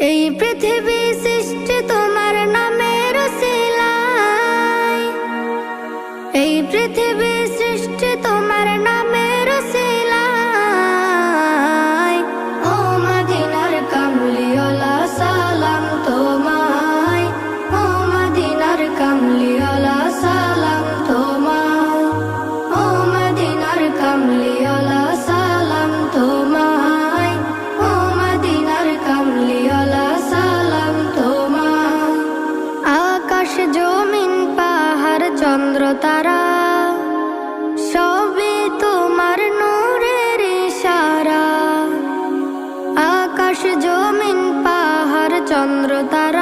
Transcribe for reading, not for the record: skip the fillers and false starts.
এই পৃথিবী সৃষ্টি তোমার নামের উসিলায়, এই পৃথিবী সৃষ্টি তোমার নামের উসিলায়। ও মদিনার কামলিওয়ালা সালাম তোমায়, ও মদিনার কামলিওয়ালা সালাম তোমায়, ও মদিনার কামলিওয়ালা সালাম তোমায়, ও মদিনার কামলিওয়ালা সালাম তোমায়। আকাশ জমিন পাহাড় চন্দ্র তারা সবই তোমার নূরের ইশারা। আকাশ জমিন পাহাড় চন্দ্র তারা